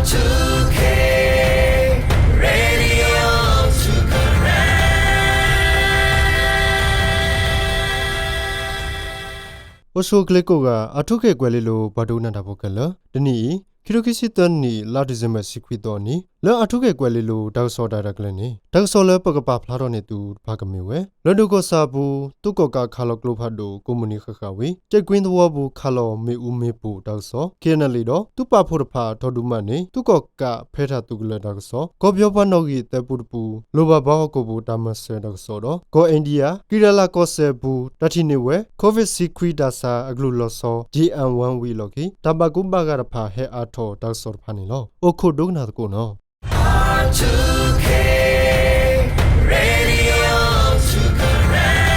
R2K Radio Sukaran โอโซเกลโกกาอาทุเกกวลิโลบาโดนันดาโบกะลดนีคิโรคิซิตันนีลาดิซเมซิควิโตนีลอาทุเกกวลิโลดาวโซดาดักเลนีดาวโซเลปกปาพลาโรเนตูบากะเมเวลดูโกซาบูตุกกาคาโลกโลพาโดโกมูนิคคาวีเจกวินตัวบูคาโลเมอูเมปูดาวโซเคนาลีโดตุปาโพรพาทอดูมานีตุกกาเพทาตุกเลดาวโซกอบยอปานอกีเตปูปูโลบาบาโกบูตามเซดาวโซโดโกอินเดียกิราลาโกเซบูตัทิเนเวโควิดซิควิดาซาอักลูโลโซ GM1 วีโลกีตาบากุบากาดพาเฮอาโทดาวโซพานีโลโอโคดุกนาตโกโน R2K Radio Sukaran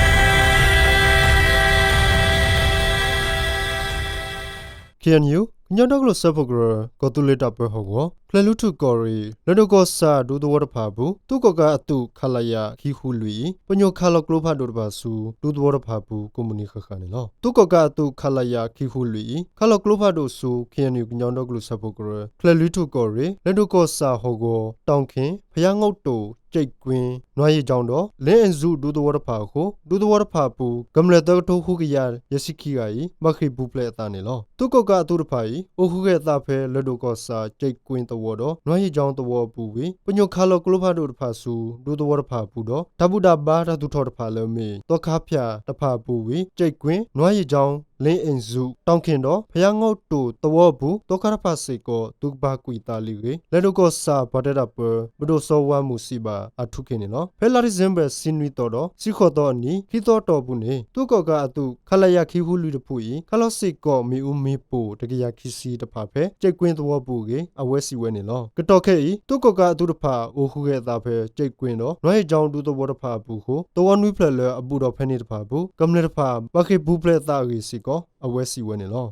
KNU ညောတော့ကလဆပ်ဖို့ကကတူလက်တပ်ပဲဟောကောဖလလူထုကောရီလဒကောစာဒူဒဝရဖာဘူးတုကကအတုခလယခီခူလူပညောခလကလိုဖာဒူဒဘာစုဒူဒဝရဖာဘူးကွန်မြူနီခခနေလောတုကကအတုခလယခီခူလူခလကလိုဖာဒူစု KNU ညောတော့ကလဆပ်ဖို့ကဖလလူထုကောရီလဒကောစာဟောကောတောင်ခင်ဖယားငုတ်တူကျိတ်ကွင်းနွားရီကြောင့်တော့လင်းအစုဒူဒဝရဖာကိုဒူဒဝရဖာဘူးကမ္လတတိုခုကရယစီခီဂိုင်မခိဘူးပလက်တာနေလောတုကကအတုရဖာအိုခုကေတာဖဲလဒကောစာကျိတ်ကွင်းတဝတော့နွားရီကြောင့်တဝပူဝေပညောခါလကလဖာဒူတဖာစုဒူဒဝရဖာဘူးတော့တပုဒဘာဒတူထောတဖာလမေတောခါဖျာတဖာပူဝေကျိတ်ကွင်းနွားရီကြောင့်လင်းအင်စုတောင်ခင်တော့ဖယားငုတ်တူတဝဘူးတောခါဖာစေကိုဒုဘာကွီတာလီဝေလက်ဒကောစာဘဒရပဘဒိုဆောဝါမူစီဘာအထုခင်နော်ဖဲလာရီဇမ်ဘစင်ဝီတော့စီခေါ်တော့အနီခီတော့တော်ဘူးနေသူကောကအတုခလယခီဟူလူတဖူဤခလောစိကောမီဦးမီပူတကရခီစီတဖာဖဲကျိတ်ကွင်းတဝဘူးကအဝဲစီဝဲနေလောကတော်ခဲဤသူကောကအတုတဖာအိုခုခဲ့တာဖဲကျိတ်ကွင်းတော့နွဲကြောင်ဒူတဝတဖာဘူးကိုတဝနွိဖလက်လအပူတော်ဖဲနေတဖာဘူးကမ္လတဖာဘခေဘူးဖလက်တာရီစီကောအဝဲစီဝဲနေလော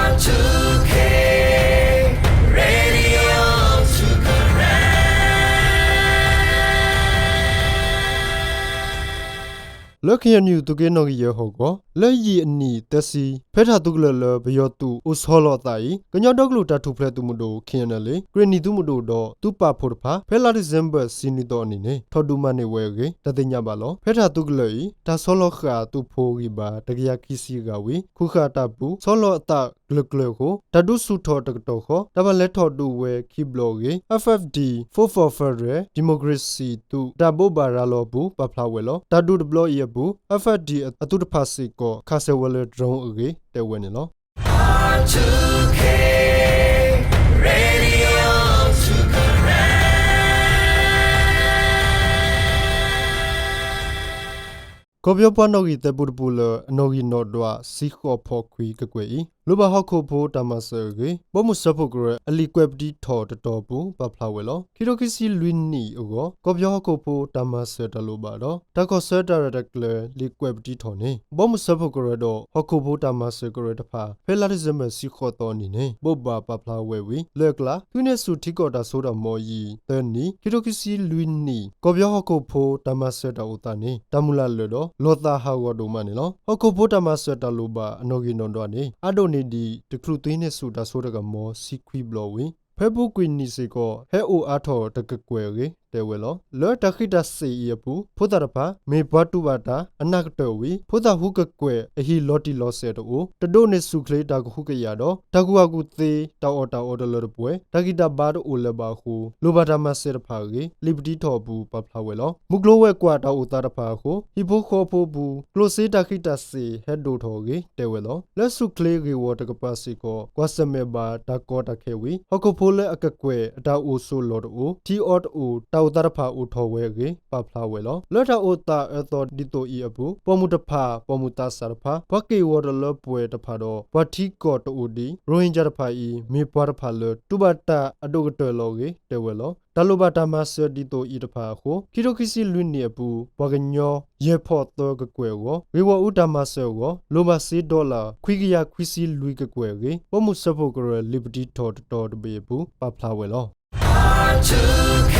R2K Radio Sukaran လက်ခရညူတုကေနောဂီယဟောကောလက်ရီအနီတက်စီဖဲထာတုကလလဘယောတုအိုဆောလောတိုင်ကညောတော့ကလူတထုဖလက်တုမတိုခင်းနလေဂရနီတုမတိုတော့တူပါဖို့တဖာဖဲလာဒီဇမ်ဘာစီနီတော်အနေနဲ့ထော်ဒူမနေဝဲကေတသိညာပါလောဖဲထာတုကလေဒါဆောလောခါတူဖိုဂီဘာတကရခီစီကဝေခုခတာပူဆောလောအတဂလဂလကိုတဒုစုထောတကတော်ခောတဘလက်ထော်တူဝဲခီဘလောဂေ FFD for Federal Democracy တူတဘောဘာရာလောဘူးပဖလာဝဲလောတဒုဒဘလောယဘူး FFD အတုတဖာစီကိုခါဆဝဲလဒရုံအဂေတဲဝဲနေလော R2K Radio Sukaran ကောပြောပနောဂီတပူပူလအနောဂီနောဒွာစီခေါဖောခွီကကွေလူဘဟခုဖိုတမဆာဂေဘမစပုဂရအလီကွက်ပတီထော်တော်ဘူးပဖလာဝဲလောခီရိုကီစီလွင်နီအောကောပြောခုဖိုတမဆာတလိုပါတော့တကောဆာတရတကလလီကွက်ပတီထော်နေဘမစပုဂရတော့ဟခုဖိုတမဆာဂရတဖာဖဲလာရီဇမစီခေါတော်နီနေဘဘပဖလာဝဲဝီလက်ကလာသူနေစုတီကောတာဆိုတော့မော်ယီတနီခီရိုကီစီလွင်နီကောပြောခုဖိုတမဆာတော်တာနေတမူလာလောတော့လောတာဟာဝဒိုမနေလောဟခုဖိုတမဆာတလိုပါအနောဂီနောတော့နေအဒိုနေဒီတခလူသိနေစုတာဆိုတော့ကမောစီခွီဘလောဝီဖေဘူကွီနီစီကိုဟဲအိုအာထော်တကကွယ်ရေတဲဝဲလောလောတခိတစီယပူဖိုတာရဖာမေဘတ်တူဘာတာအနကတော်ဝီဖိုတာဟုကကွယ်အဟီလော်တီလော်ဆဲတော့တဒိုနေစုခလေတာခုကရတော့တကူအကူသေးတောက်အော်တလရပွဲတခိတဘာဒိုလဘာခုလိုဘာတာမဆေရဖာရေလီပတီထော်ဘူးပဖလာဝဲလောမုကလိုဝဲကွာတောက်တာရဖာခုဟီဘိုခေါ်ဖို့ဘူးကလိုစေတခိတစီဟက်ဒိုထော်ရေတဲဝဲလောလက်စုခလေရေဝတကပါစီကိုကွာစမေဘာတာကောတခဲဝီဟကဖိုလေအကကွယ်အတာအိုဆိုလော်တိုတီအော့အိုတောက်တာရဖာအိုထော်ဝဲရေပဖလာဝဲလောလက်တာအိုတာအသောဒီတိုအီအပူပေါ်မူတဖာပေါ်မူတာဆာရဖာဘကေဝဒလပွဲတဖာတော့ဝတီကောတိုဒီရိုဟင်ဂျာတဖာဤမေပွားတဖာလတူဘတာအဒိုကတော်လောရေတဲဝဲလောတလူဘတာမဆဒီတိုဤတဖာကိုခီရိုခီစီလွင်နေပူဘဂညောယေဖော့တော့ကကွယ်ကိုဝေဝဥတမဆကိုလိုမစီဒေါ်လာခွီကရခွီစီလွီကကွယ်ကြီးပေါ်မူစဖို့ကရလီဘတီထော်တော်တပေပူပဖလာဝဲလော R2K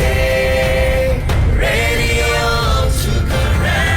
Radio Sukaran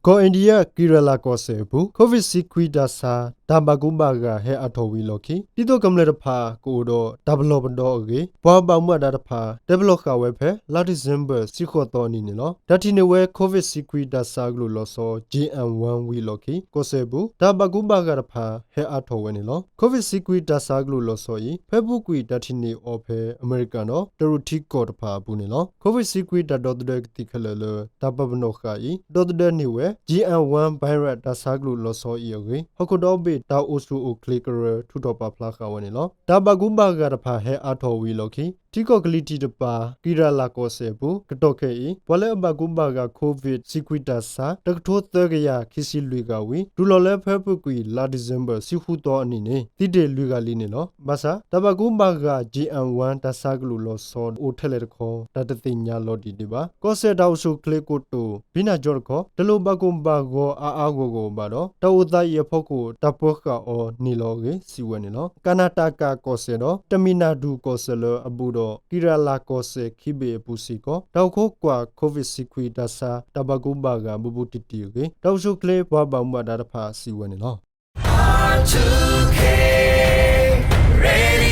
ကိုအိန္ဒိယကီရလာကောဆေဘူးကိုဗစ်စီကွီဒါဆာ ဒါဘကူဘာကဟဲအထော်ဝီလော်ခီတိတော့ကမ္လေတဖာကိုတော့ development တော့အကေဘွားပေါမတ်တာတဖာ develop ကဝဲဖဲလာဒီဇင်ဘာစီခေါ်တော်နီနေလောဒါတီနေဝဲ covid secret ဒါဆာဂလိုလောဆော JN1 ဝီလော်ခီကိုဆေဘူးဒါဘကူဘာကတဖာဟဲအထော်ဝဲနေလော covid secret ဒါဆာဂလိုလောဆောယီဖေဘူးကွီဒါတီနေအော်ဖဲအမေရိကန်တော့တရူတီကောတဖာဘူးနေလော covid secret ဒါဒေါ်တဲ့တိခလလဒါပပနောခါယီဒေါ်တဲ့နေဝဲ JN1 virus ဒါဆာဂလိုလောဆောယီအေဟုတ်ကတော့ဘေဒါအိုဆူအိုကလီကရထူတော့ပါဖလာခါဝနေလောဒါဘကူဘာကတဖာဟဲအထော်ဝီလော်ခီတီကောကလီတီတပါကီရာလာကောဆေဘူးကတော့ခဲဤဘလဲဘကူဘာက covid secret ဒါဆာတကထိုးသကရခီစီလူကဝီဒူလော်လဲဖဲပုကွီလာဒီဇင်ဘာစီခုတော့အနိနေတိတေလူကလီနေလောဘာသာတဘကူဘာက GM1 ဒါဆာဂလူလောဆောအိုထဲလေခေါ်တတတိညာလော်ဒီဒီပါကောဆေတောက်ဆုကလေကိုတိုဘိနာဂျော်ခေါ်ဒလိုဘကုံဘာကိုအာကိုဘာတော့တောသားရဖို့ကိုတပုတ်ကအော်နီလောကေစီဝဲနေလောကနာတာကာကောဆေတော့တမီနာဒူကောဆေလအဘူတော့ကီရာလာကောဆေခိဘေပူစီကောတောက်ခိုကွာကိုဗစ်စီကွီဒါဆာတဘကူဘာကဘူဘူတီတီကေတောက်ဆုကလေဘွားဘောင်မဒါတဖာစီဝဲနေလော R2K Radio